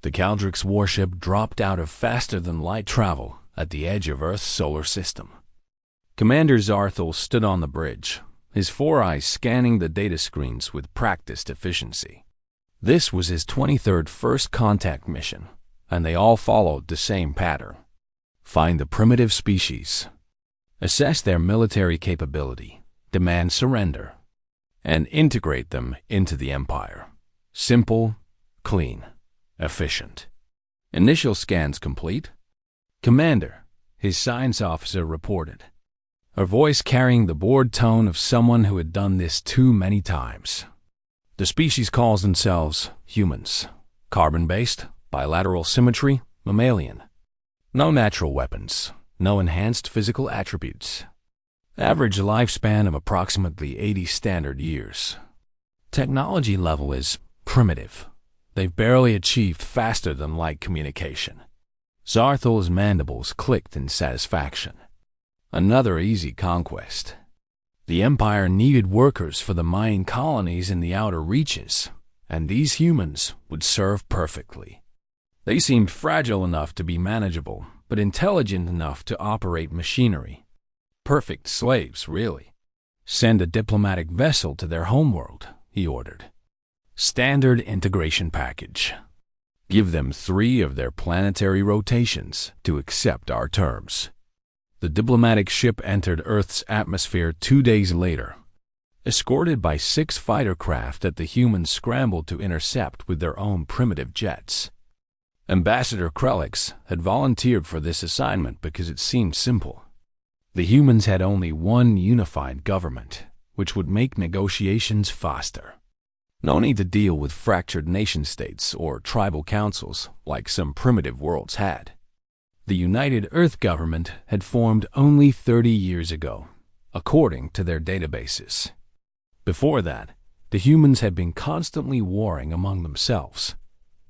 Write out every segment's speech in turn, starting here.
The Caldrix warship dropped out of faster-than-light travel at the edge of Earth's solar system. Commander Zarthel stood on the bridge, his four eyes scanning the data screens with practiced efficiency. This was his 23rd first contact mission, and they all followed the same pattern. Find the primitive species, assess their military capability, demand surrender, and integrate them into the Empire. Simple, clean, efficient. Initial scans complete. Commander, his science officer reported, her voice carrying the bored tone of someone who had done this too many times. The species calls themselves humans. Carbon-based, bilateral symmetry, mammalian. No natural weapons, no enhanced physical attributes. Average lifespan of approximately 80 standard years. Technology level is primitive. They've barely achieved faster-than-light communication. Zarthel's mandibles clicked in satisfaction. Another easy conquest. The Empire needed workers for the mining colonies in the outer reaches, and these humans would serve perfectly. They seemed fragile enough to be manageable, but intelligent enough to operate machinery. Perfect slaves, really. Send a diplomatic vessel to their homeworld, he ordered. Standard integration package. Give them 3 of their planetary rotations to accept our terms. The diplomatic ship entered Earth's atmosphere 2 days later, escorted by 6 fighter craft that the humans scrambled to intercept with their own primitive jets. Ambassador Krelix had volunteered for this assignment because it seemed simple. The humans had only one unified government, which would make negotiations faster. No need to deal with fractured nation-states or tribal councils like some primitive worlds had. The United Earth government had formed only 30 years ago, according to their databases. Before that, the humans had been constantly warring among themselves.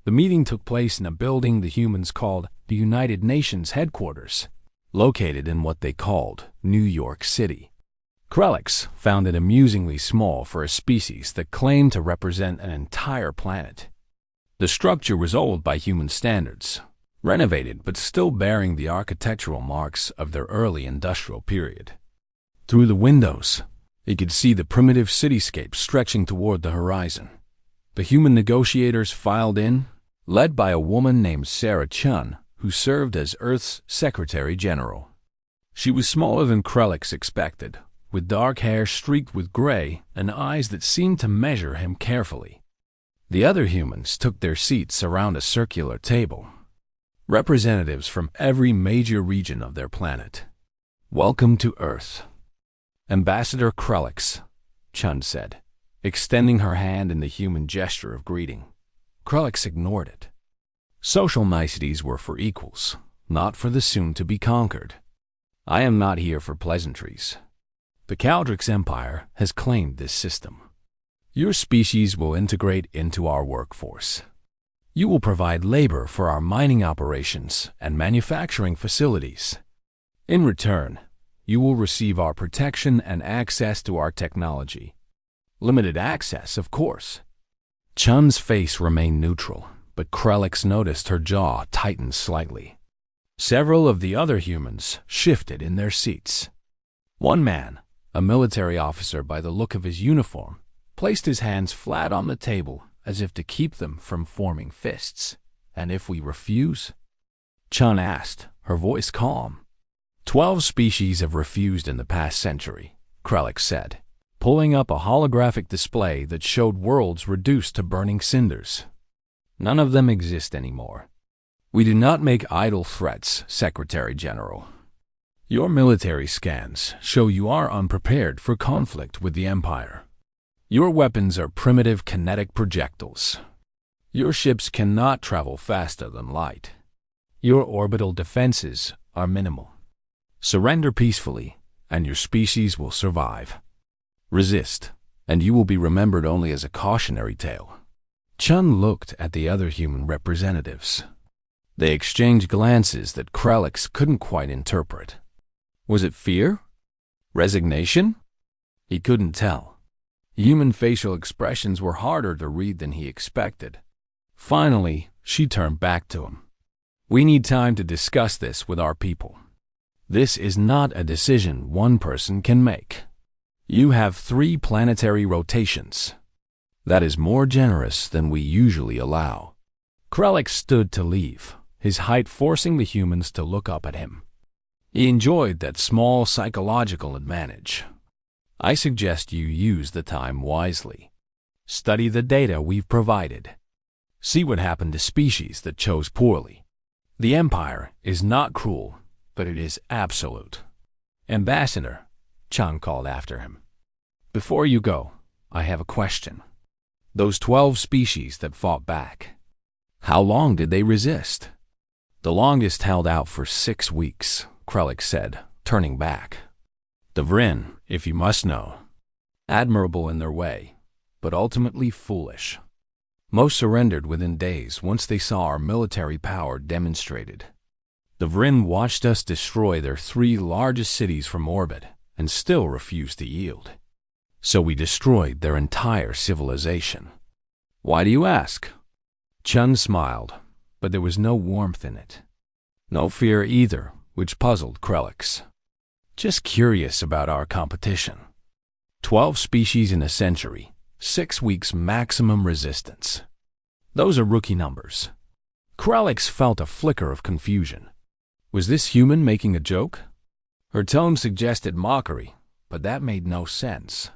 The meeting took place in a building the humans called the United Nations headquarters, located in what they called New York City. Krelix found it amusingly small for a species that claimed to represent an entire planet. The structure was old by human standards, renovated but still bearing the architectural marks of their early industrial period. Through the windows, he could see the primitive cityscape stretching toward the horizon. The human negotiators filed in, led by a woman named Sarah Chun, who served as Earth's Secretary General. She was smaller than Krelix expected, with dark hair streaked with gray and eyes that seemed to measure him carefully. The other humans took their seats around a circular table, representatives from every major region of their planet. "Welcome to Earth, Ambassador Krelix," Chun said, extending her hand in the human gesture of greeting. Krelix ignored it. Social niceties were for equals, not for the soon-to-be-conquered. "I am not here for pleasantries. The Caldrix Empire has claimed this system. Your species will integrate into our workforce. You will provide labor for our mining operations and manufacturing facilities. In return, you will receive our protection and access to our technology. Limited access, of course." Chun's face remained neutral, but Krelix noticed her jaw tighten slightly. Several of the other humans shifted in their seats. One man, a military officer by the look of his uniform, placed his hands flat on the table as if to keep them from forming fists. "And if we refuse?" Chun asked, her voice calm. 12 species have refused in the past century, Krelix said, pulling up a holographic display that showed worlds reduced to burning cinders. "None of them exist anymore. We do not make idle threats, Secretary General. Your military scans show you are unprepared for conflict with the Empire. Your weapons are primitive kinetic projectiles. Your ships cannot travel faster than light. Your orbital defenses are minimal. Surrender peacefully, and your species will survive. Resist, and you will be remembered only as a cautionary tale." Chun looked at the other human representatives. They exchanged glances that Krelix couldn't quite interpret. Was it fear? Resignation? He couldn't tell. Human facial expressions were harder to read than he expected. Finally, She turned back to him. We need time to discuss this with our people. This is not a decision one person can make. You have 3 planetary rotations. That is more generous than we usually allow. Krelix stood to leave, his height forcing the humans to look up at him. He enjoyed that small psychological advantage. I suggest you use the time wisely. Study the data we've provided. See what happened to species that chose poorly. The Empire is not cruel, but it is absolute. Ambassador, Chang called after him. Before you go, I have a question. Those 12 species that fought back, how long did they resist? The longest held out for 6 weeks, Krelix said, turning back. The Vrin, if you must know, admirable in their way, but ultimately foolish. Most surrendered within days once they saw our military power demonstrated. The Vrin watched us destroy their 3 largest cities from orbit and still refused to yield. So we destroyed their entire civilization. Why do you ask? Chun smiled, but there was no warmth in it. No fear either, which puzzled Krelix. Just curious about our competition. 12 species in a century, 6 weeks maximum resistance. Those are rookie numbers. Krelix felt a flicker of confusion. Was this human making a joke? Her tone suggested mockery, but that made no sense.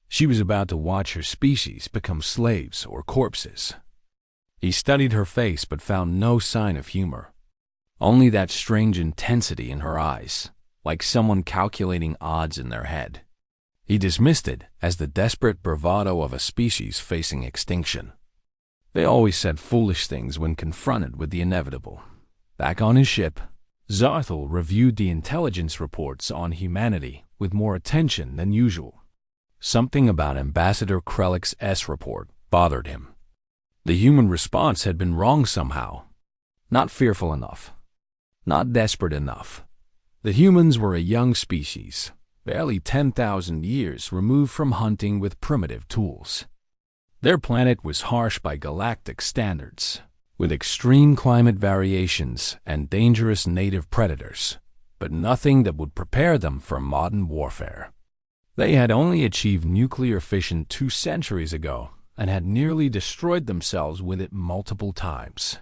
She was about to watch her species become slaves or corpses. He studied her face but found no sign of humor. Only that strange intensity in her eyes, like someone calculating odds in their head. He dismissed it as the desperate bravado of a species facing extinction. They always said foolish things when confronted with the inevitable. Back on his ship, Zarthel reviewed the intelligence reports on humanity with more attention than usual. Something about Ambassador Krelix's report bothered him. The human response had been wrong somehow. Not fearful enough. Not desperate enough. The humans were a young species, barely 10,000 years removed from hunting with primitive tools. Their planet was harsh by galactic standards, with extreme climate variations and dangerous native predators, but nothing that would prepare them for modern warfare. They had only achieved nuclear fission 2 centuries ago and had nearly destroyed themselves with it multiple times.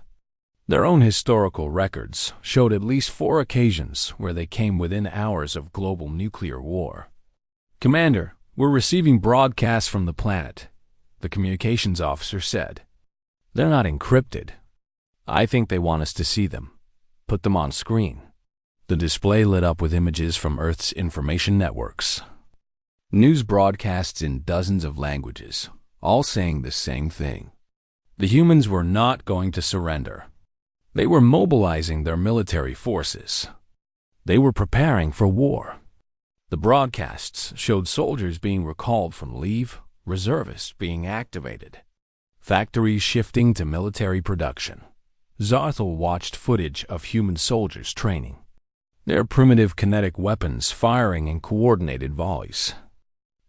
Their own historical records showed at least 4 occasions where they came within hours of global nuclear war. Commander, we're receiving broadcasts from the planet, the communications officer said. They're not encrypted. I think they want us to see them. Put them on screen. The display lit up with images from Earth's information networks. News broadcasts in dozens of languages, all saying the same thing. The humans were not going to surrender. They were mobilizing their military forces. They were preparing for war. The broadcasts showed soldiers being recalled from leave, reservists being activated, factories shifting to military production. Zarthel watched footage of human soldiers training, their primitive kinetic weapons firing in coordinated volleys.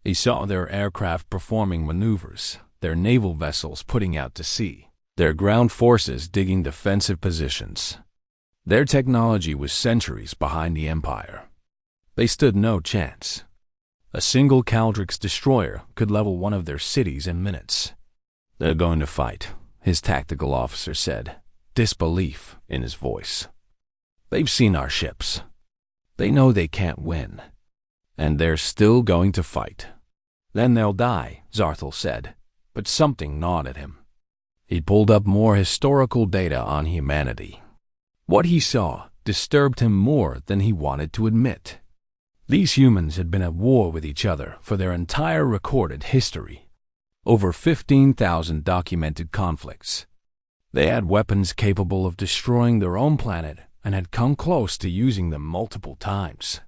He saw their aircraft performing maneuvers, their naval vessels putting out to sea, their ground forces digging defensive positions. Their technology was centuries behind the Empire. They stood no chance. A single Caldrix destroyer could level one of their cities in minutes. They're going to fight, his tactical officer said, disbelief in his voice. They've seen our ships. They know they can't win. And they're still going to fight. Then they'll die, Zarthel said, but something gnawed at him. He pulled up more historical data on humanity. What he saw disturbed him more than he wanted to admit. These humans had been at war with each other for their entire recorded history. Over 15,000 documented conflicts. They had weapons capable of destroying their own planet and had come close to using them multiple times.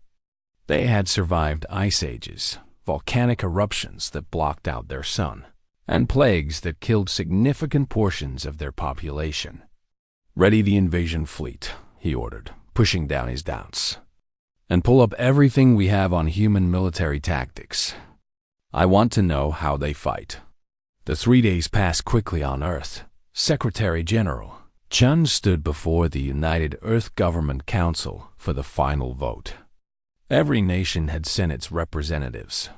They had survived ice ages, volcanic eruptions that blocked out their sun, and plagues that killed significant portions of their population. Ready the invasion fleet, he ordered, pushing down his doubts. And pull up everything we have on human military tactics. I want to know how they fight. The 3 days passed quickly on Earth. Secretary General, Chun stood before the United Earth Government Council for the final vote. Every nation had sent its representatives.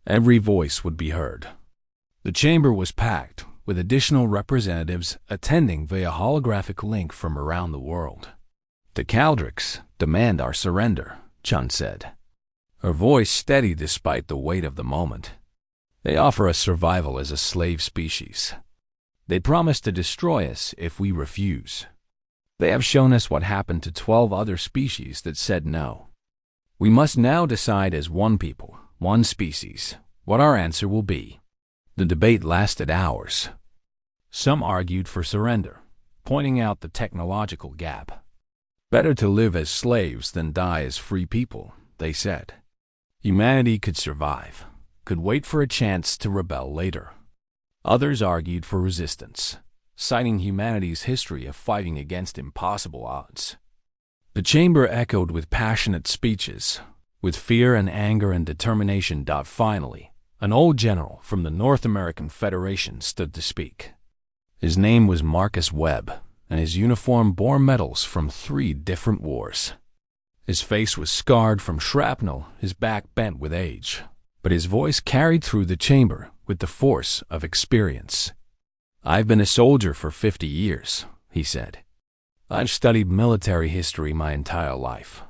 Every voice would be heard. The chamber was packed, with additional representatives attending via holographic link from around the world. The Caldricks demand our surrender, Chun said, her voice steady despite the weight of the moment. They offer us survival as a slave species. They promise to destroy us if we refuse. They have shown us what happened to 12 other species that said no. We must now decide as one people, one species, what our answer will be. The debate lasted hours. Some argued for surrender, pointing out the technological gap. Better to live as slaves than die as free people, they said. Humanity could survive, could wait for a chance to rebel later. Others argued for resistance, citing humanity's history of fighting against impossible odds. The chamber echoed with passionate speeches, with fear and anger and determination. Finally, an old general from the North American Federation stood to speak. His name was Marcus Webb, and his uniform bore medals from 3 different wars. His face was scarred from shrapnel, his back bent with age, but his voice carried through the chamber with the force of experience. "I've been a soldier for 50 years, he said. "I've studied military history my entire life.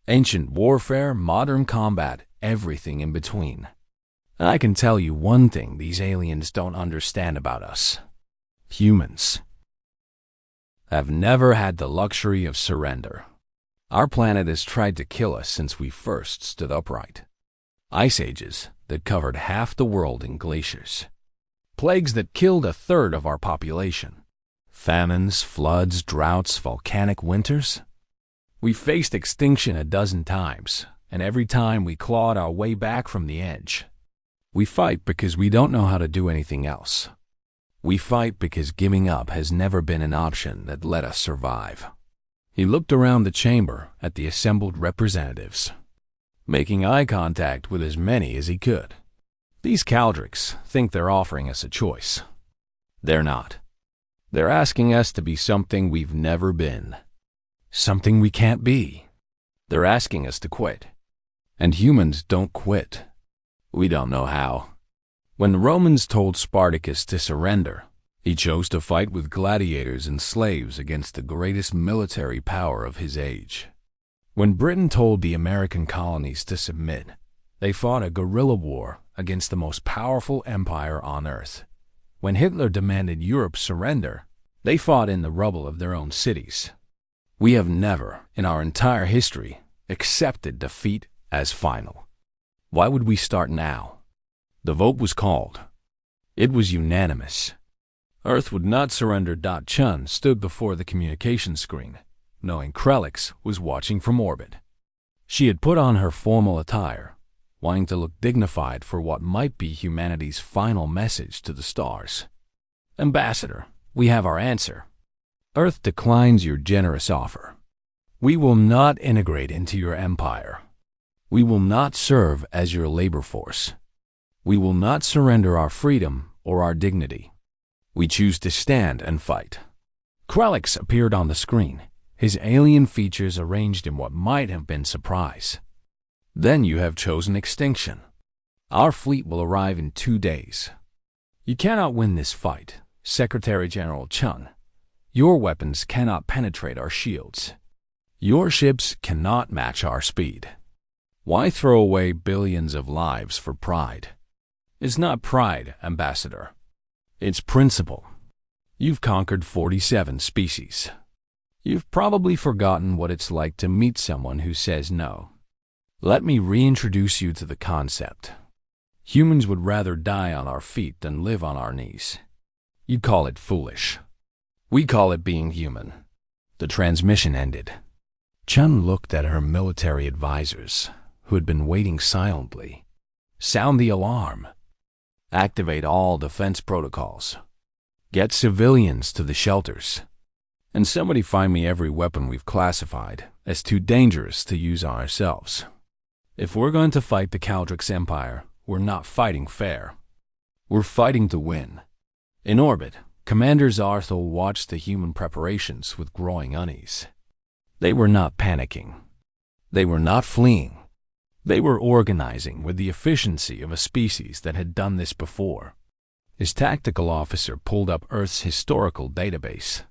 Ancient warfare, modern combat, everything in between. And I can tell you one thing these aliens don't understand about us. Humans have never had the luxury of surrender. Our planet has tried to kill us since we first stood upright. Ice ages that covered half the world in glaciers. Plagues that killed 1/3 of our population. Famines, floods, droughts, volcanic winters. We faced extinction a dozen times, and every time we clawed our way back from the edge. We fight because we don't know how to do anything else. We fight because giving up has never been an option that let us survive." He looked around the chamber at the assembled representatives, making eye contact with as many as he could. These Caldricks think they're offering us a choice. They're not. They're asking us to be something we've never been. Something we can't be. They're asking us to quit. And humans don't quit. We don't know how. When the Romans told Spartacus to surrender, he chose to fight with gladiators and slaves against the greatest military power of his age. When Britain told the American colonies to submit, they fought a guerrilla war against the most powerful empire on earth. When Hitler demanded Europe surrender, they fought in the rubble of their own cities. We have never, in our entire history, accepted defeat as final. Why would we start now? The vote was called. It was unanimous. Earth would not surrender. Chun stood before the communication screen, knowing Krelix was watching from orbit. She had put on her formal attire, wanting to look dignified for what might be humanity's final message to the stars. "Ambassador, we have our answer. Earth declines your generous offer. We will not integrate into your empire. We will not serve as your labor force. We will not surrender our freedom or our dignity. We choose to stand and fight." Krelix appeared on the screen, his alien features arranged in what might have been surprise. "Then you have chosen extinction. Our fleet will arrive in 2 days. You cannot win this fight, Secretary General Chung. Your weapons cannot penetrate our shields. Your ships cannot match our speed. Why throw away billions of lives for pride? It's not pride, Ambassador. It's principle. You've conquered 47 species. You've probably forgotten what it's like to meet someone who says no. Let me reintroduce you to the concept. Humans would rather die on our feet than live on our knees. You call it foolish. We call it being human." The transmission ended. Chun looked at her military advisors, who had been waiting silently. "Sound the alarm. Activate all defense protocols. Get civilians to the shelters. And somebody find me every weapon we've classified as too dangerous to use on ourselves. If we're going to fight the Caldrix Empire, we're not fighting fair. We're fighting to win. In orbit, Commander Zarthel watched the human preparations with growing unease. They were not panicking. They were not fleeing. They were organizing with the efficiency of a species that had done this before. His tactical officer pulled up Earth's historical database,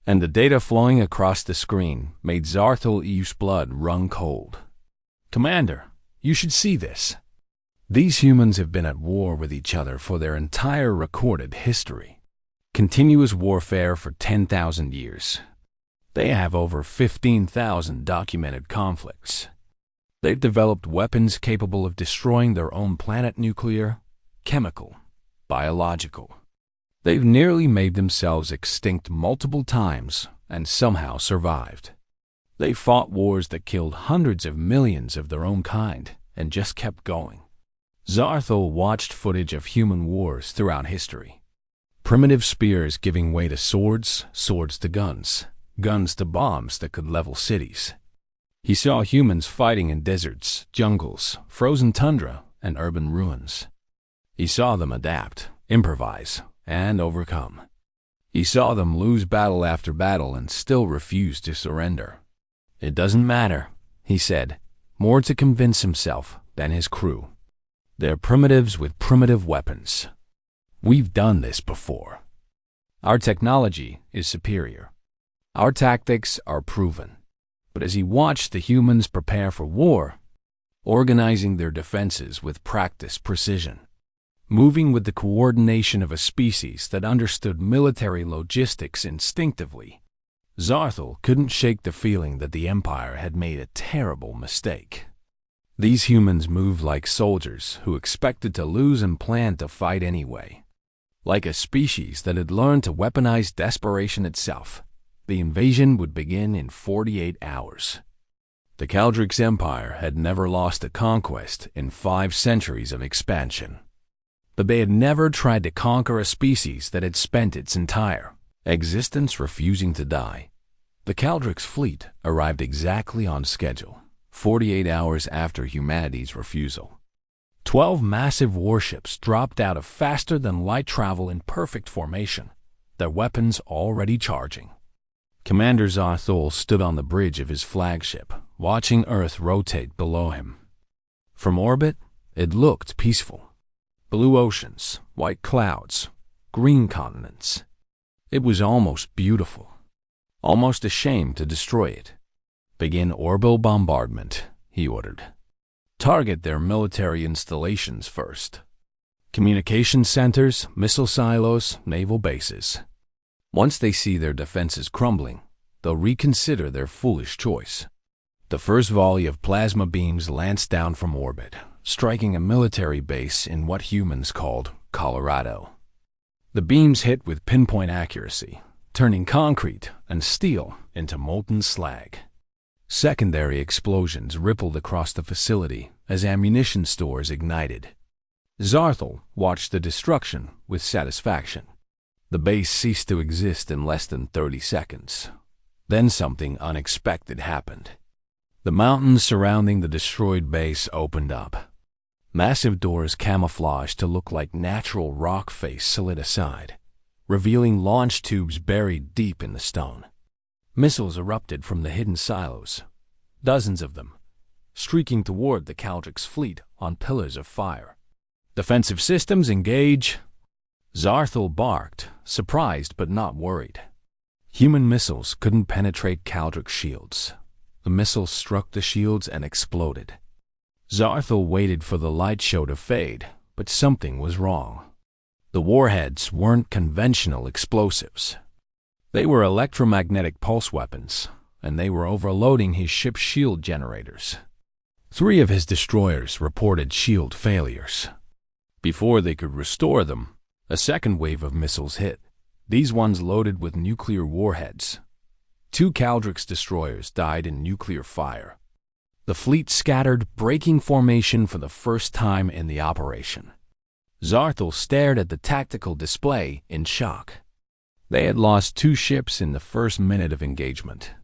and the data flowing across the screen made Zarthel Eve's blood run cold. "Commander, you should see this. These humans have been at war with each other for their entire recorded history. Continuous warfare for 10,000 years. They have over 15,000 documented conflicts. They've developed weapons capable of destroying their own planet, nuclear, chemical, biological. They've nearly made themselves extinct multiple times and somehow survived. They fought wars that killed hundreds of millions of their own kind and just kept going." Zarthel watched footage of human wars throughout history. Primitive spears giving way to swords, swords to guns, guns to bombs that could level cities. He saw humans fighting in deserts, jungles, frozen tundra, and urban ruins. He saw them adapt, improvise, and overcome. He saw them lose battle after battle and still refuse to surrender. "It doesn't matter," he said, more to convince himself than his crew. "They're primitives with primitive weapons. We've done this before. Our technology is superior. Our tactics are proven." But as he watched the humans prepare for war, organizing their defenses with practiced precision, moving with the coordination of a species that understood military logistics instinctively, Zarthel couldn't shake the feeling that the Empire had made a terrible mistake. These humans moved like soldiers who expected to lose and planned to fight anyway. Like a species that had learned to weaponize desperation itself, the invasion would begin in 48 hours. The Kaldrix Empire had never lost a conquest in 5 centuries of expansion. But they had never tried to conquer a species that had spent its entire existence refusing to die. The Kaldrix fleet arrived exactly on schedule, 48 hours after humanity's refusal. 12 massive warships dropped out of faster-than-light travel in perfect formation, their weapons already charging. Commander Zarthel stood on the bridge of his flagship, watching Earth rotate below him. From orbit, it looked peaceful. Blue oceans, white clouds, green continents. It was almost beautiful, almost a shame to destroy it. "Begin orbital bombardment," he ordered. "Target their military installations first. Communication centers, missile silos, naval bases. Once they see their defenses crumbling, they'll reconsider their foolish choice." The first volley of plasma beams lanced down from orbit, striking a military base in what humans called Colorado. The beams hit with pinpoint accuracy, turning concrete and steel into molten slag. Secondary explosions rippled across the facility as ammunition stores ignited. Zarthel watched the destruction with satisfaction. The base ceased to exist in less than 30 seconds. Then something unexpected happened. The mountains surrounding the destroyed base opened up. Massive doors camouflaged to look like natural rock face slid aside, revealing launch tubes buried deep in the stone. Missiles erupted from the hidden silos, dozens of them, streaking toward the Kaldrix fleet on pillars of fire. "Defensive systems engage!" Zarthel barked, surprised but not worried. Human missiles couldn't penetrate Kaldrix shields. The missiles struck the shields and exploded. Zarthel waited for the light show to fade, but something was wrong. The warheads weren't conventional explosives. They were electromagnetic pulse weapons, and they were overloading his ship's shield generators. 3 of his destroyers reported shield failures. Before they could restore them, a second wave of missiles hit, these ones loaded with nuclear warheads. 2 Kaldrix destroyers died in nuclear fire. The fleet scattered, breaking formation for the first time in the operation. Zarthel stared at the tactical display in shock. They had lost 2 ships in the first minute of engagement.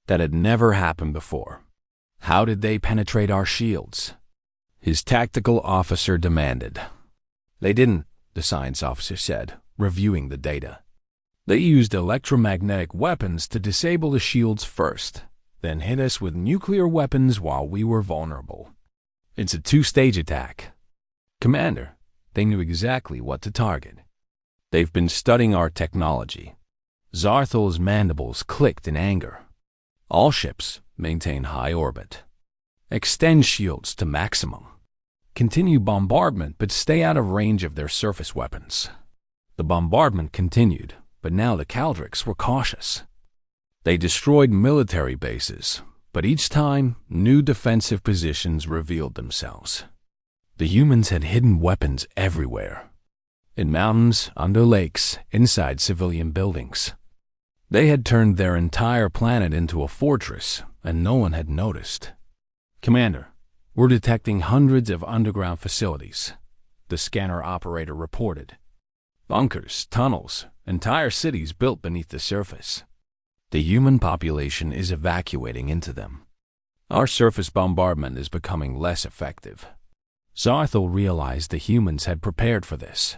That had never happened before. "How did they penetrate our shields?" his tactical officer demanded. "They didn't," the science officer said, reviewing the data. They used electromagnetic weapons to disable the shields first, then hit us with nuclear weapons while we were vulnerable. It's a two-stage attack. Commander, they knew exactly what to target. They've been studying our technology. Zarthel's mandibles clicked in anger. All ships maintain high orbit. Extend shields to maximum. Continue bombardment, but stay out of range of their surface weapons. The bombardment continued, but now the Caldrix were cautious. They destroyed military bases, but each time, new defensive positions revealed themselves. The humans had hidden weapons everywhere. In mountains, under lakes, inside civilian buildings. They had turned their entire planet into a fortress, and no one had noticed. Commander, we're detecting hundreds of underground facilities, the scanner operator reported. Bunkers, tunnels, entire cities built beneath the surface. The human population is evacuating into them. Our surface bombardment is becoming less effective. Zarthel realized the humans had prepared for this.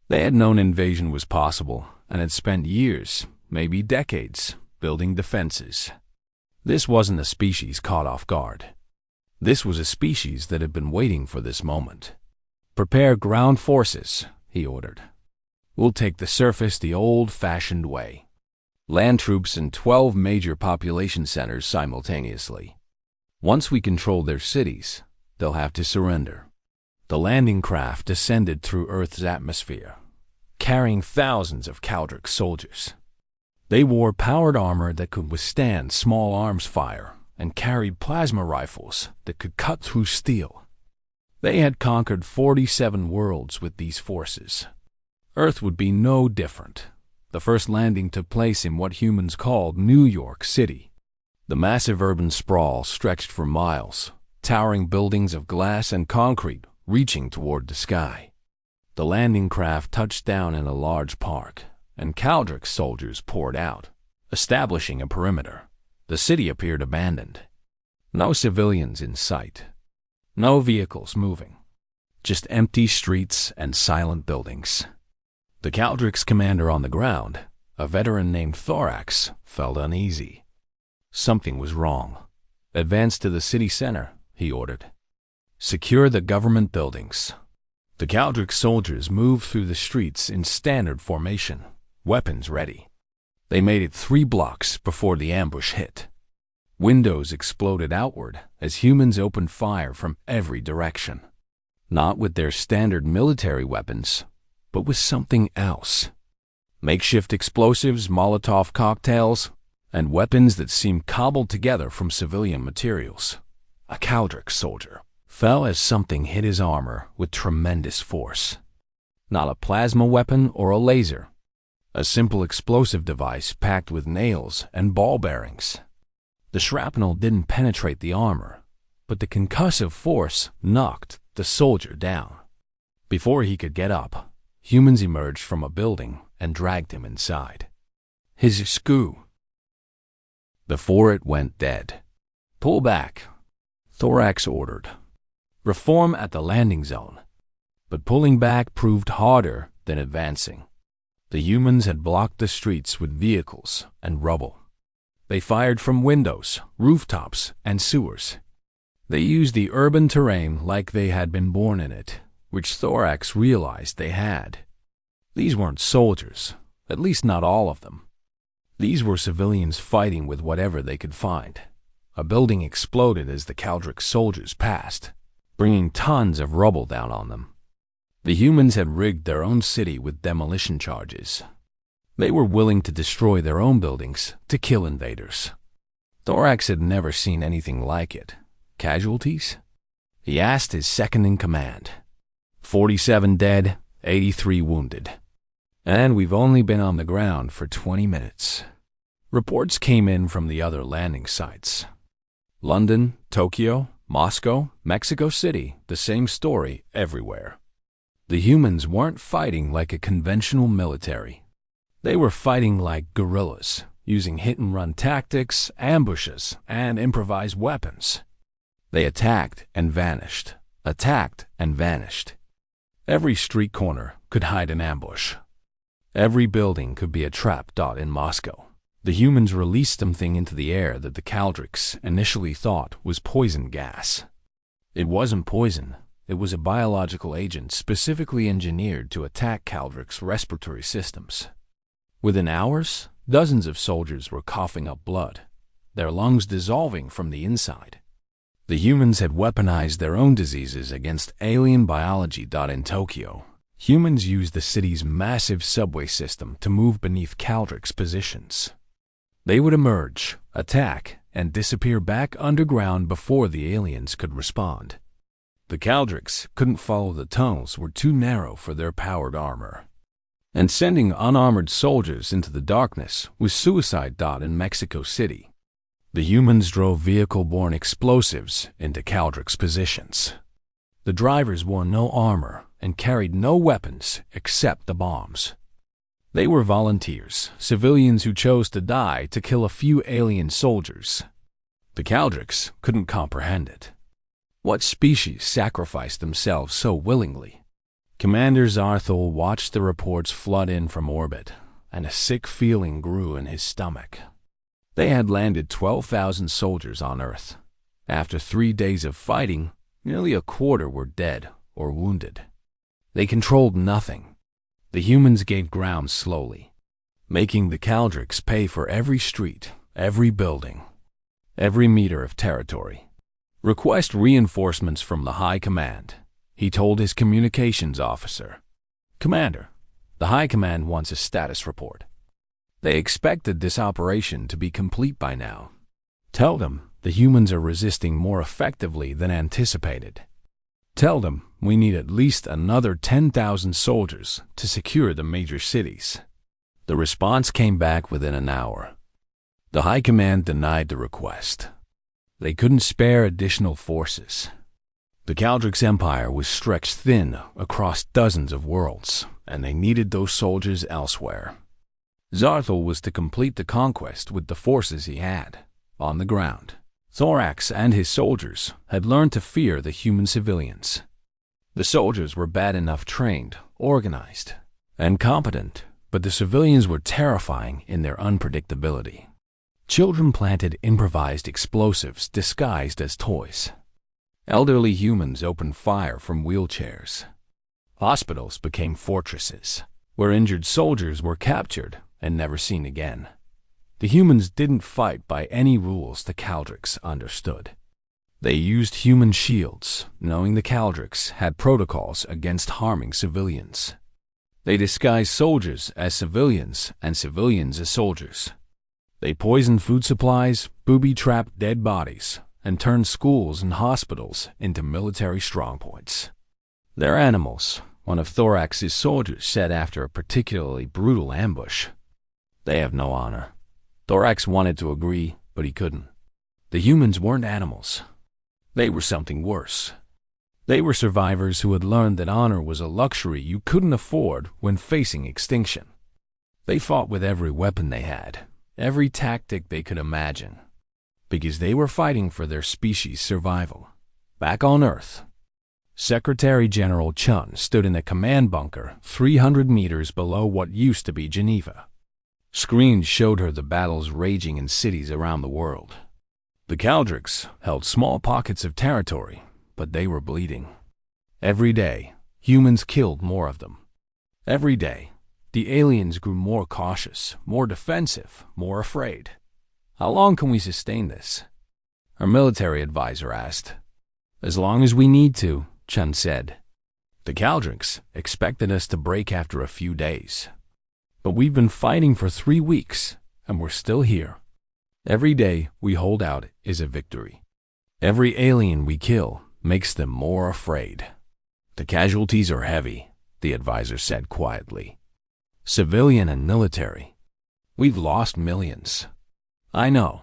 They had known invasion was possible and had spent years, maybe decades, building defenses. This wasn't a species caught off guard. This was a species that had been waiting for this moment. Prepare ground forces, he ordered. We'll take the surface the old-fashioned way. Land troops in 12 major population centers simultaneously. Once we control their cities, they'll have to surrender. The landing craft descended through Earth's atmosphere, carrying thousands of Caldrix soldiers. They wore powered armor that could withstand small arms fire and carried plasma rifles that could cut through steel. They had conquered 47 worlds with these forces. Earth would be no different. The first landing took place in what humans called New York City. The massive urban sprawl stretched for miles, towering buildings of glass and concrete reaching toward the sky. The landing craft touched down in a large park, and Caldrix soldiers poured out, establishing a perimeter. The city appeared abandoned. No civilians in sight. No vehicles moving. Just empty streets and silent buildings. The Caldrix commander on the ground, a veteran named Thorax, felt uneasy. Something was wrong. Advance to the city center, he ordered. Secure the government buildings. The Caldrix soldiers moved through the streets in standard formation, weapons ready. They made it 3 blocks before the ambush hit. Windows exploded outward as humans opened fire from every direction. Not with their standard military weapons, but with something else. Makeshift explosives, Molotov cocktails, and weapons that seemed cobbled together from civilian materials. A Caldrix soldier fell as something hit his armor with tremendous force. Not a plasma weapon or a laser. A simple explosive device packed with nails and ball bearings. The shrapnel didn't penetrate the armor, but the concussive force knocked the soldier down. Before he could get up, humans emerged from a building and dragged him inside. His skoo. Before it went dead. Pull back, Thorax ordered. Reform at the landing zone. But pulling back proved harder than advancing. The humans had blocked the streets with vehicles and rubble. They fired from windows, rooftops, and sewers. They used the urban terrain like they had been born in it, which Thorax realized they had. These weren't soldiers, at least not all of them. These were civilians fighting with whatever they could find. A building exploded as the Caldrix soldiers passed, bringing tons of rubble down on them. The humans had rigged their own city with demolition charges. They were willing to destroy their own buildings to kill invaders. Thorax had never seen anything like it. Casualties? He asked his second-in-command. 47 dead, 83 wounded. And we've only been on the ground for 20 minutes. Reports came in from the other landing sites. London, Tokyo, Moscow, Mexico City, the same story everywhere. The humans weren't fighting like a conventional military. They were fighting like guerrillas, using hit-and-run tactics, ambushes, and improvised weapons. They attacked and vanished, attacked and vanished. Every street corner could hide an ambush. Every building could be a trap. In Moscow, the humans released something into the air that the Caldrix initially thought was poison gas. It wasn't poison. It was a biological agent specifically engineered to attack Caldrix respiratory systems. Within hours, dozens of soldiers were coughing up blood, their lungs dissolving from the inside. The humans had weaponized their own diseases against alien biology. In Tokyo, humans used the city's massive subway system to move beneath Caldrix positions. They would emerge, attack, and disappear back underground before the aliens could respond. The Caldrix couldn't follow. The tunnels were too narrow for their powered armor. And sending unarmored soldiers into the darkness was suicide. In Mexico City, the humans drove vehicle-borne explosives into Caldrix positions. The drivers wore no armor and carried no weapons except the bombs. They were volunteers, civilians who chose to die to kill a few alien soldiers. The Caldrix couldn't comprehend it. What species sacrificed themselves so willingly? Commander Zarthul watched the reports flood in from orbit, and a sick feeling grew in his stomach. They had landed 12,000 soldiers on Earth. After 3 days of fighting, nearly a quarter were dead or wounded. They controlled nothing. The humans gave ground slowly, making the Caldrix pay for every street, every building, every meter of territory. Request reinforcements from the High Command, he told his communications officer. Commander, the High Command wants a status report. They expected this operation to be complete by now. Tell them the humans are resisting more effectively than anticipated. Tell them we need at least another 10,000 soldiers to secure the major cities. The response came back within an hour. The High Command denied the request. They couldn't spare additional forces. The Caldrix Empire was stretched thin across dozens of worlds, and they needed those soldiers elsewhere. Zarthul was to complete the conquest with the forces he had on the ground. Thorax and his soldiers had learned to fear the human civilians. The soldiers were bad enough trained, organized, and competent, but the civilians were terrifying in their unpredictability. Children planted improvised explosives disguised as toys. Elderly humans opened fire from wheelchairs. Hospitals became fortresses, where injured soldiers were captured and never seen again. The humans didn't fight by any rules the Caldrix understood. They used human shields, knowing the Caldrix had protocols against harming civilians. They disguised soldiers as civilians and civilians as soldiers. They poisoned food supplies, booby-trapped dead bodies, and turned schools and hospitals into military strongpoints. They're animals, one of Thorax's soldiers said after a particularly brutal ambush. They have no honor. Thorax wanted to agree, but he couldn't. The humans weren't animals. They were something worse. They were survivors who had learned that honor was a luxury you couldn't afford when facing extinction. They fought with every weapon they had, every tactic they could imagine, because they were fighting for their species' survival. Back on Earth, Secretary General Chun stood in a command bunker 300 meters below what used to be Geneva. Screens showed her the battles raging in cities around the world. The Caldrix held small pockets of territory, but they were bleeding. Every day, humans killed more of them. Every day, the aliens grew more cautious, more defensive, more afraid. How long can we sustain this? Her military advisor asked. As long as we need to, Chun said. The Caldrix expected us to break after a few days. But we've been fighting for 3 weeks, and we're still here. Every day we hold out is a victory. Every alien we kill makes them more afraid. The casualties are heavy, the advisor said quietly. Civilian and military. We've lost millions. I know,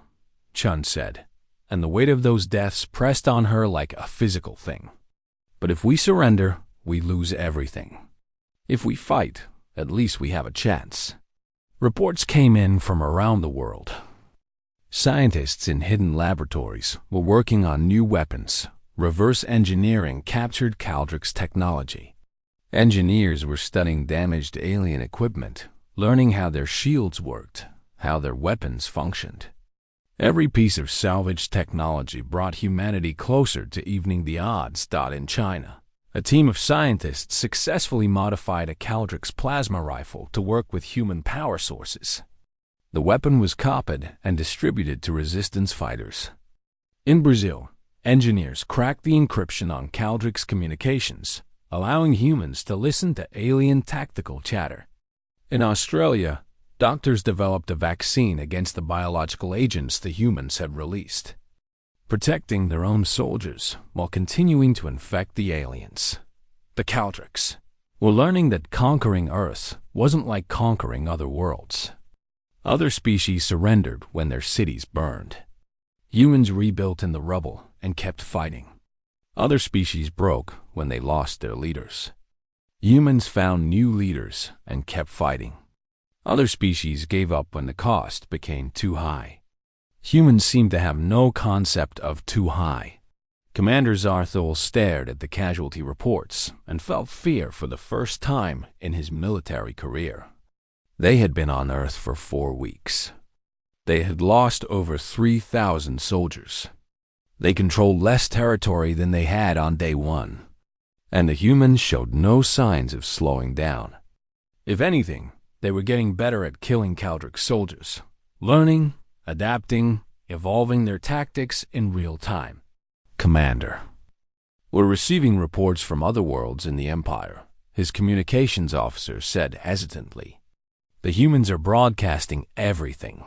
Chun said, and the weight of those deaths pressed on her like a physical thing. But if we surrender, we lose everything. If we fight, at least we have a chance. Reports came in from around the world. Scientists in hidden laboratories were working on new weapons. Reverse engineering captured Caldrix technology. Engineers were studying damaged alien equipment learning how their shields worked, how their weapons functioned. Every piece of salvaged technology brought humanity closer to evening the odds. In China, a team of scientists successfully modified a Caldrix plasma rifle to work with human power sources. The weapon was copied and distributed to resistance fighters. In Brazil, engineers cracked the encryption on Caldrix communications, allowing humans to listen to alien tactical chatter. In Australia, doctors developed a vaccine against the biological agents the humans had released, protecting their own soldiers while continuing to infect the aliens. The Caldrix were learning that conquering Earth wasn't like conquering other worlds. Other species surrendered when their cities burned. Humans rebuilt in the rubble and kept fighting. Other species broke when they lost their leaders. Humans found new leaders and kept fighting. Other species gave up when the cost became too high. Humans seemed to have no concept of too high. Commander Zarthul stared at the casualty reports and felt fear for the first time in his military career. They had been on Earth for 4 weeks. They had lost over 3,000 soldiers. They controlled less territory than they had on day 1, and the humans showed no signs of slowing down. If anything, they were getting better at killing Caldrix soldiers, learning, adapting, evolving their tactics in real time. Commander, we're receiving reports from other worlds in the Empire, his communications officer said hesitantly. The humans are broadcasting everything.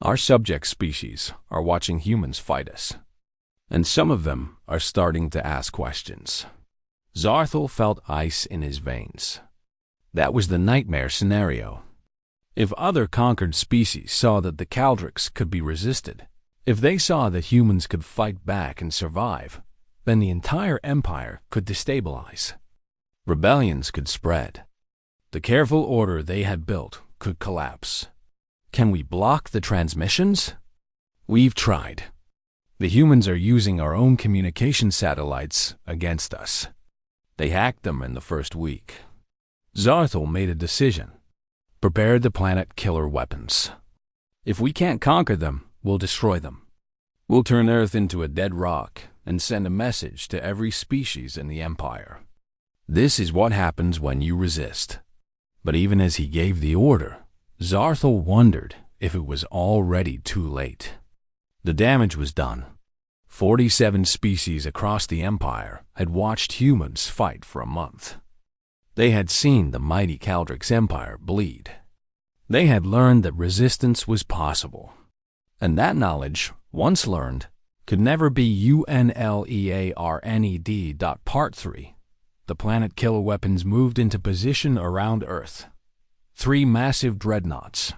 Our subject species are watching humans fight us, and some of them are starting to ask questions. Zarthul felt ice in his veins. That was the nightmare scenario. If other conquered species saw that the Caldrix could be resisted, if they saw that humans could fight back and survive, then the entire empire could destabilize. Rebellions could spread. The careful order they had built could collapse. Can we block the transmissions? We've tried. The humans are using our own communication satellites against us. They hacked them in the first week. Zarthul made a decision. Prepared the planet killer weapons. If we can't conquer them, we'll destroy them. We'll turn Earth into a dead rock and send a message to every species in the Empire. This is what happens when you resist. But even as he gave the order, Zarthul wondered if it was already too late. The damage was done. 47 species across the Empire had watched humans fight for a month. They had seen the mighty Caldrix Empire bleed. They had learned that resistance was possible. And that knowledge, once learned, could never be unlearned. Part 3. The planet killer weapons moved into position around Earth. 3 massive dreadnoughts,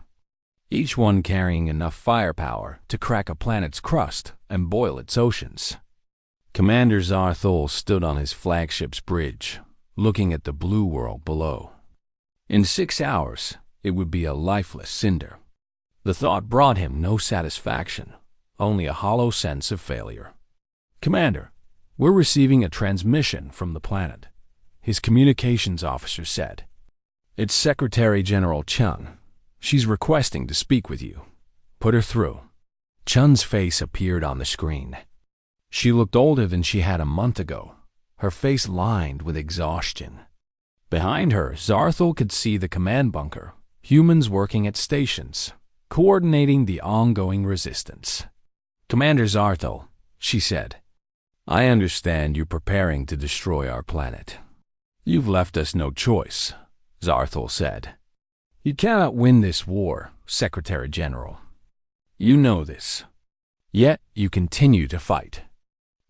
each one carrying enough firepower to crack a planet's crust and boil its oceans. Commander Zarthul stood on his flagship's bridge, looking at the blue world below. In 6 hours, it would be a lifeless cinder. The thought brought him no satisfaction, only a hollow sense of failure. Commander, we're receiving a transmission from the planet, his communications officer said. It's Secretary General Chun. She's requesting to speak with you. Put her through. Chun's face appeared on the screen. She looked older than she had a month ago, her face lined with exhaustion. Behind her, Zarthul could see the command bunker, humans working at stations, coordinating the ongoing resistance. Commander Zarthul, she said, I understand you're preparing to destroy our planet. You've left us no choice, Zarthul said. You cannot win this war, Secretary General. You know this. Yet you continue to fight.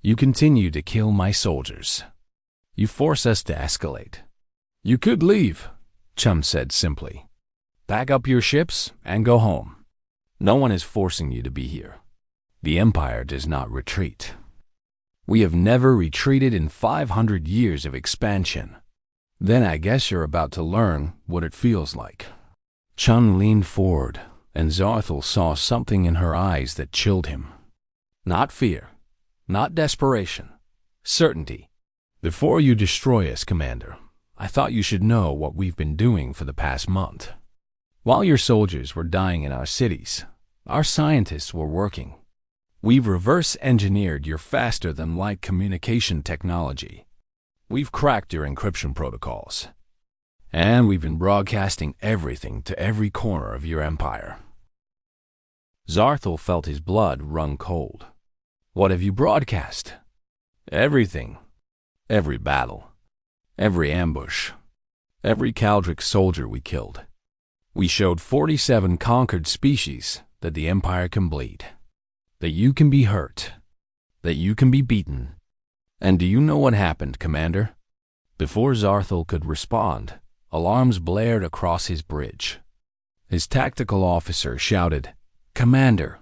You continue to kill my soldiers. You force us to escalate. You could leave, Chum said simply. Pack up your ships and go home. No one is forcing you to be here. The Empire does not retreat. We have never retreated in 500 years of expansion. Then I guess you're about to learn what it feels like. Chun leaned forward, and Zarthul saw something in her eyes that chilled him. Not fear, not desperation, certainty. Before you destroy us, Commander, I thought you should know what we've been doing for the past month. While your soldiers were dying in our cities, our scientists were working. We've reverse-engineered your faster-than-light communication technology. We've cracked your encryption protocols. And we've been broadcasting everything to every corner of your empire. Zarthul felt his blood run cold. What have you broadcast? Everything. Every battle. Every ambush. Every Kaldric soldier we killed. We showed 47 conquered species that the Empire can bleed. That you can be hurt. That you can be beaten. And do you know what happened, Commander? Before Zarthul could respond, alarms blared across his bridge. His tactical officer shouted, "Commander,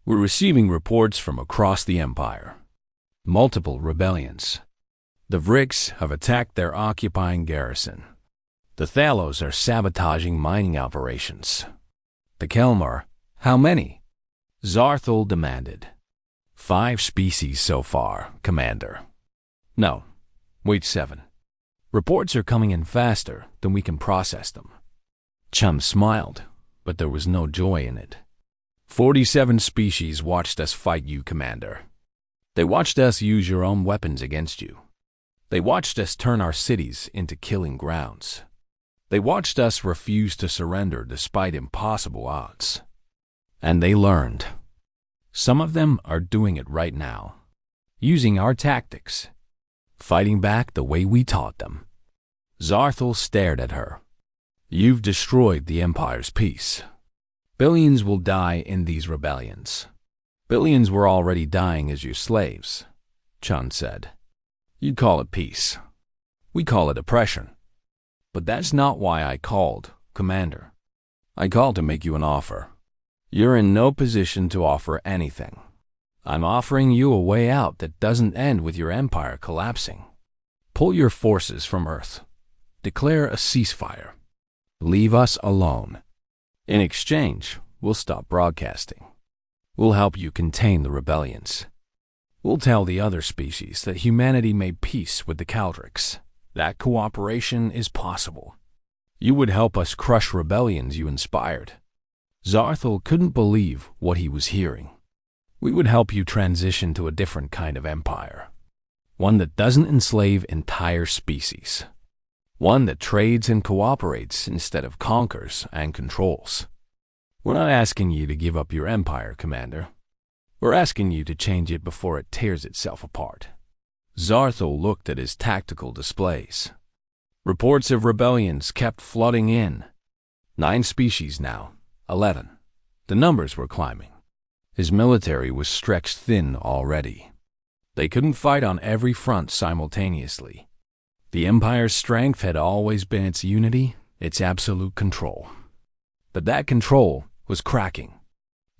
we're receiving reports from across the Empire. Multiple rebellions. The Vrix have attacked their occupying garrison. The Thalos are sabotaging mining operations. The Kelmar, how many?" Zarthul demanded. 5 species so far, Commander. No, wait 7. Reports are coming in faster than we can process them. Chum smiled, but there was no joy in it. 47 species watched us fight you, Commander. They watched us use your own weapons against you. They watched us turn our cities into killing grounds. They watched us refuse to surrender despite impossible odds. And they learned. Some of them are doing it right now, using our tactics, fighting back the way we taught them. Zarthul stared at her. You've destroyed the Empire's peace. Billions will die in these rebellions. Billions were already dying as your slaves, Chun said. You'd call it peace. We call it oppression. But that's not why I called, Commander. I called to make you an offer. You're in no position to offer anything. I'm offering you a way out that doesn't end with your empire collapsing. Pull your forces from Earth. Declare a ceasefire. Leave us alone. In exchange, we'll stop broadcasting. We'll help you contain the rebellions. We'll tell the other species that humanity made peace with the Kaldrics. That cooperation is possible. You would help us crush rebellions you inspired. Zarthul couldn't believe what he was hearing. We would help you transition to a different kind of empire. One that doesn't enslave entire species. One that trades and cooperates instead of conquers and controls. We're not asking you to give up your empire, Commander. We're asking you to change it before it tears itself apart. Zarthul looked at his tactical displays. Reports of rebellions kept flooding in. 9 species now, 11. The numbers were climbing. His military was stretched thin already. They couldn't fight on every front simultaneously. The Empire's strength had always been its unity, its absolute control. But that control was cracking.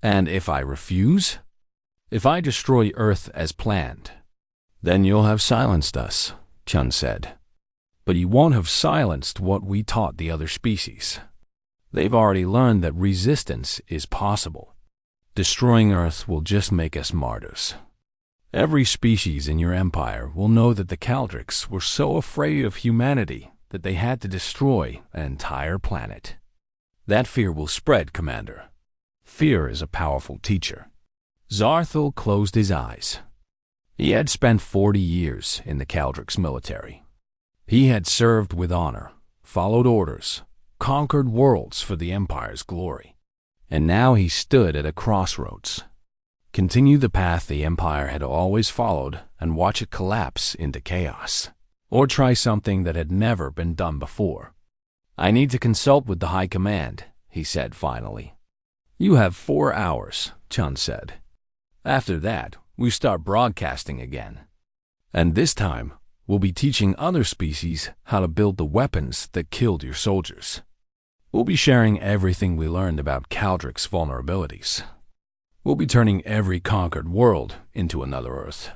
And if I refuse? If I destroy Earth as planned? Then you'll have silenced us, Chun said. But you won't have silenced what we taught the other species. They've already learned that resistance is possible. Destroying Earth will just make us martyrs. Every species in your empire will know that the Kaldrics were so afraid of humanity that they had to destroy an entire planet. That fear will spread, Commander. Fear is a powerful teacher. Zarthul closed his eyes. He had spent 40 years in the Kaldrics military. He had served with honor, followed orders, conquered worlds for the Empire's glory. And now he stood at a crossroads. Continue the path the Empire had always followed and watch it collapse into chaos. Or try something that had never been done before. I need to consult with the High Command, he said finally. You have 4 hours, Chun said. After that, we start broadcasting again. And this time, we'll be teaching other species how to build the weapons that killed your soldiers. We'll be sharing everything we learned about Kaldric's vulnerabilities. We'll be turning every conquered world into another Earth.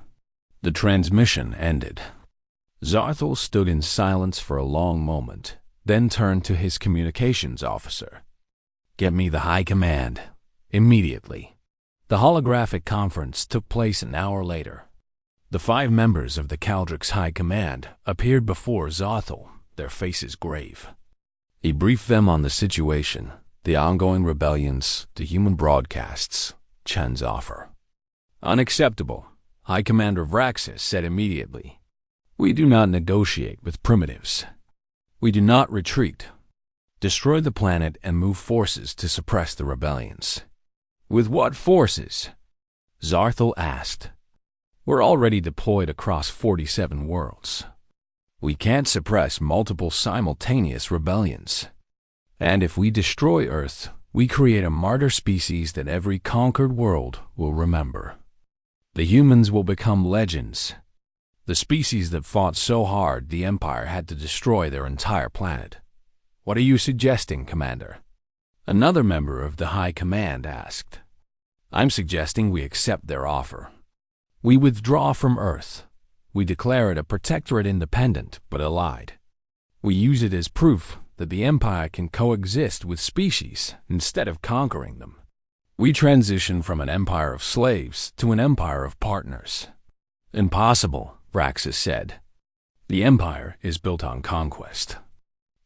The transmission ended. Zarthul stood in silence for a long moment, then turned to his communications officer. Get me the High Command, immediately. The holographic conference took place an hour later. The 5 members of the Kaldrics High Command appeared before Zarthul, their faces grave. He briefed them on the situation, The ongoing rebellions, the human broadcasts, Chen's offer. Unacceptable, High Commander Vraxis said immediately. We do not negotiate with primitives. We do not retreat. Destroy the planet and move forces to suppress the rebellions. With what forces? Zarthel asked. We're already deployed across 47 worlds. We can't suppress multiple simultaneous rebellions. And if we destroy Earth, we create a martyr species that every conquered world will remember. The humans will become legends. The species that fought so hard the Empire had to destroy their entire planet. What are you suggesting, Commander? Another member of the High Command asked. I'm suggesting we accept their offer. We withdraw from Earth. We declare it a protectorate independent but allied. We use it as proof that the Empire can coexist with species instead of conquering them. We transition from an empire of slaves to an empire of partners. Impossible, Vraxis said. The Empire is built on conquest.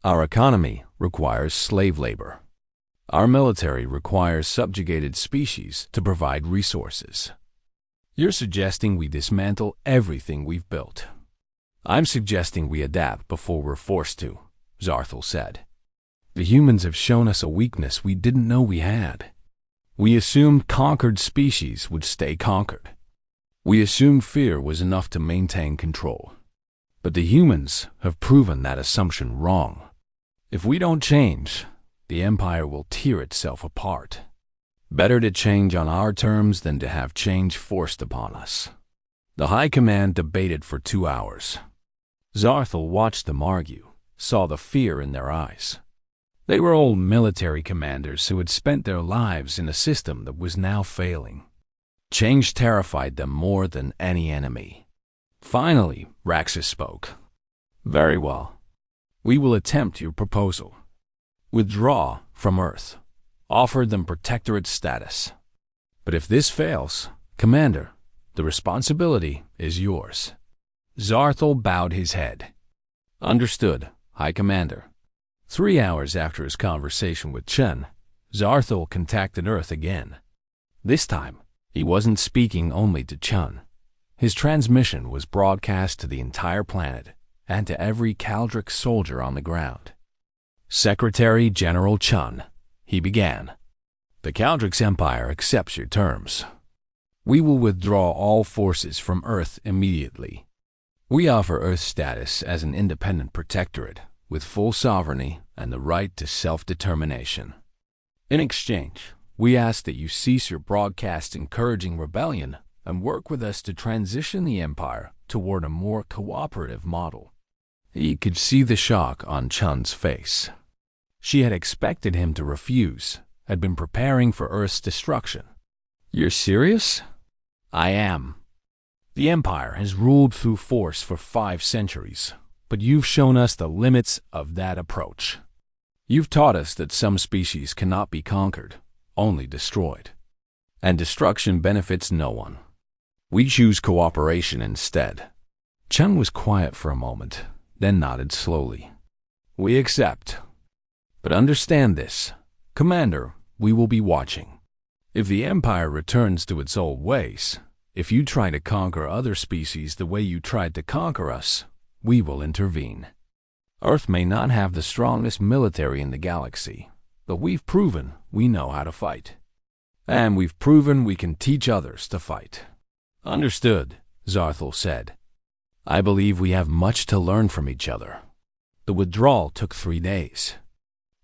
Our economy requires slave labor. Our military requires subjugated species to provide resources. You're suggesting we dismantle everything we've built. I'm suggesting we adapt before we're forced to, Zarthel said. The humans have shown us a weakness we didn't know we had. We assumed conquered species would stay conquered. We assumed fear was enough to maintain control. But the humans have proven that assumption wrong. If we don't change, the Empire will tear itself apart. Better to change on our terms than to have change forced upon us. The High Command debated for 2 hours. Zarthel watched them argue, saw the fear in their eyes. They were old military commanders who had spent their lives in a system that was now failing. Change terrified them more than any enemy. Finally, Vraxis spoke. Very well. We will attempt your proposal. Withdraw from Earth. Offer them protectorate status. But if this fails, Commander, the responsibility is yours. Zarthel bowed his head. Understood, High Commander. 3 hours after his conversation with Chen, Zarthel contacted Earth again. This time, he wasn't speaking only to Chen. His transmission was broadcast to the entire planet and to every Kaldric soldier on the ground. Secretary General Chen, he began. The Kaldric's Empire accepts your terms. We will withdraw all forces from Earth immediately. We offer Earth status as an independent protectorate with full sovereignty and the right to self-determination. In exchange, we ask that you cease your broadcasts encouraging rebellion and work with us to transition the Empire toward a more cooperative model. He could see the shock on Chen's face. She had expected him to refuse, had been preparing for Earth's destruction. You're serious? I am. The Empire has ruled through force for 5 centuries, but you've shown us the limits of that approach. You've taught us that some species cannot be conquered, only destroyed. And destruction benefits no one. We choose cooperation instead. Chen was quiet for a moment, then nodded slowly. We accept. But understand this, Commander, we will be watching. If the Empire returns to its old ways, if you try to conquer other species the way you tried to conquer us, we will intervene. Earth may not have the strongest military in the galaxy, but we've proven we know how to fight. And we've proven we can teach others to fight. Understood, Zarthel said. I believe we have much to learn from each other. The withdrawal took 3 days.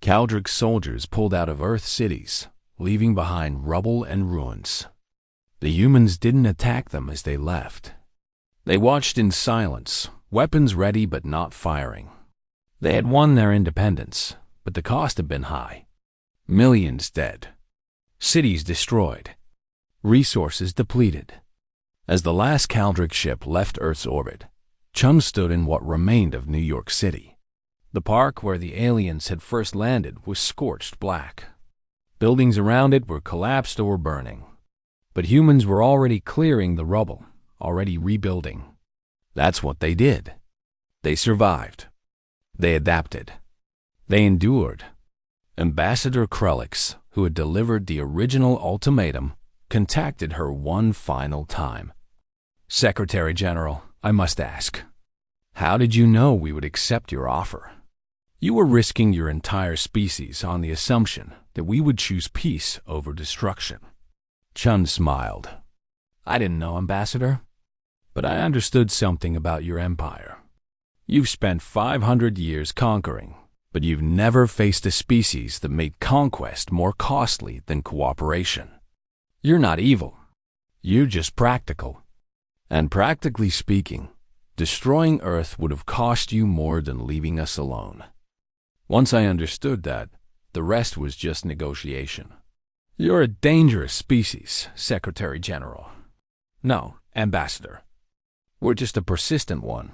Kaldric soldiers pulled out of Earth cities, leaving behind rubble and ruins. The humans didn't attack them as they left. They watched in silence, weapons ready but not firing. They had won their independence, but the cost had been high. Millions dead. Cities destroyed. Resources depleted. As the last Kaldric ship left Earth's orbit, Chen stood in what remained of New York City. The park where the aliens had first landed was scorched black. Buildings around it were collapsed or burning. But humans were already clearing the rubble, already rebuilding. That's what they did. They survived. They adapted. They endured. Ambassador Krellix, who had delivered the original ultimatum, contacted her one final time. "Secretary General, I must ask, how did you know we would accept your offer? You were risking your entire species on the assumption that we would choose peace over destruction." Chun smiled. "I didn't know, Ambassador, but I understood something about your empire. You've spent 500 years conquering, but you've never faced a species that made conquest more costly than cooperation. You're not evil. You're just practical. And practically speaking, destroying Earth would have cost you more than leaving us alone. Once I understood that, the rest was just negotiation. You're a dangerous species, Secretary General." "No, Ambassador. We're just a persistent one.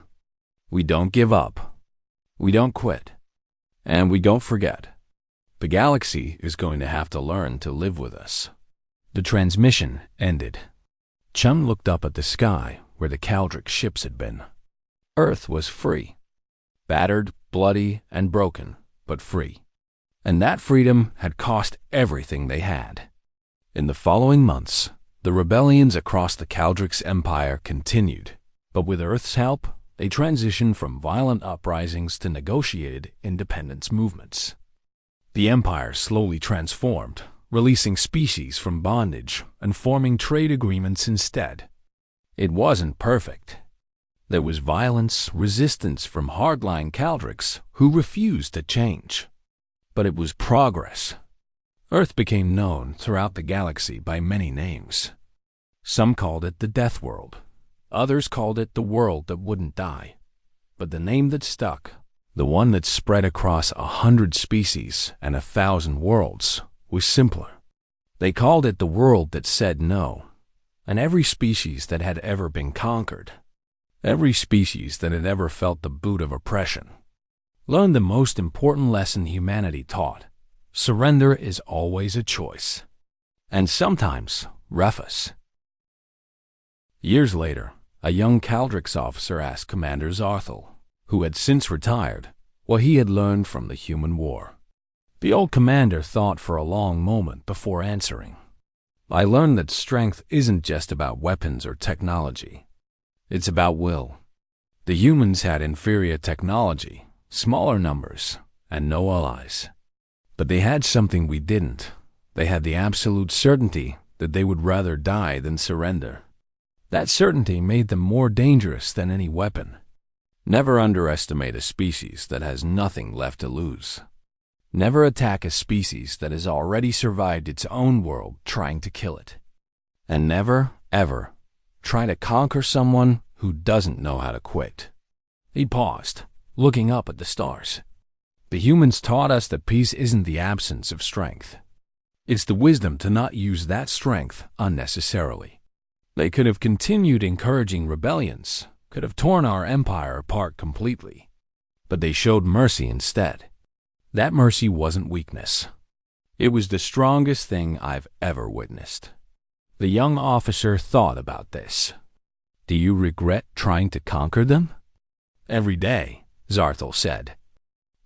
We don't give up. We don't quit. And we don't forget. The galaxy is going to have to learn to live with us." The transmission ended. Chum looked up at the sky where the Caldric ships had been. Earth was free. Battered, bloody, and broken, but free. And that freedom had cost everything they had. In the following months, the rebellions across the Caldric's empire continued, but with Earth's help, they transitioned from violent uprisings to negotiated independence movements. The empire slowly transformed, releasing species from bondage and forming trade agreements instead. It wasn't perfect. There was violence, resistance from hardline Caldrics who refused to change. But it was progress. Earth became known throughout the galaxy by many names. Some called it the Death World. Others called it the world that wouldn't die. But the name that stuck, the one that spread across 100 species and 1,000 worlds, was simpler. They called it the world that said no. And every species that had ever been conquered, every species that had ever felt the boot of oppression, learned the most important lesson humanity taught: surrender is always a choice. And sometimes roughest. Years later, a young Caldrix officer asked Commander Zarthel, who had since retired, what he had learned from the human war. The old commander thought for a long moment before answering. "I learned that strength isn't just about weapons or technology. It's about will. The humans had inferior technology, smaller numbers, and no allies. But they had something we didn't. They had the absolute certainty that they would rather die than surrender. That certainty made them more dangerous than any weapon. Never underestimate a species that has nothing left to lose. Never attack a species that has already survived its own world trying to kill it. And never, ever, try to conquer someone who doesn't know how to quit." He paused, looking up at the stars. "The humans taught us that peace isn't the absence of strength. It's the wisdom to not use that strength unnecessarily. They could have continued encouraging rebellions, could have torn our empire apart completely. But they showed mercy instead. That mercy wasn't weakness. It was the strongest thing I've ever witnessed." The young officer thought about this. "Do you regret trying to conquer them?" "Every day," Zarthel said.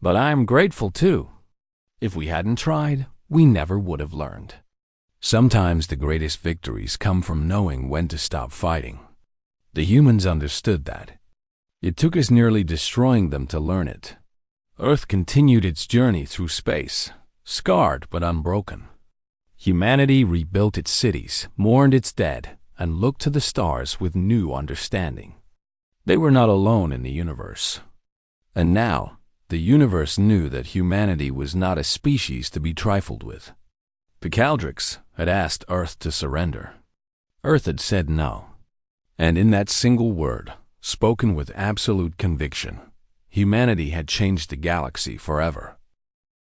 "But I'm grateful too. If we hadn't tried, we never would have learned." Sometimes the greatest victories come from knowing when to stop fighting. The humans understood that. It took us nearly destroying them to learn it. Earth continued its journey through space, scarred but unbroken. Humanity rebuilt its cities, mourned its dead, and looked to the stars with new understanding. They were not alone in the universe. And now, the universe knew that humanity was not a species to be trifled with. The Caldrics had asked Earth to surrender. Earth had said no. And in that single word, spoken with absolute conviction, humanity had changed the galaxy forever.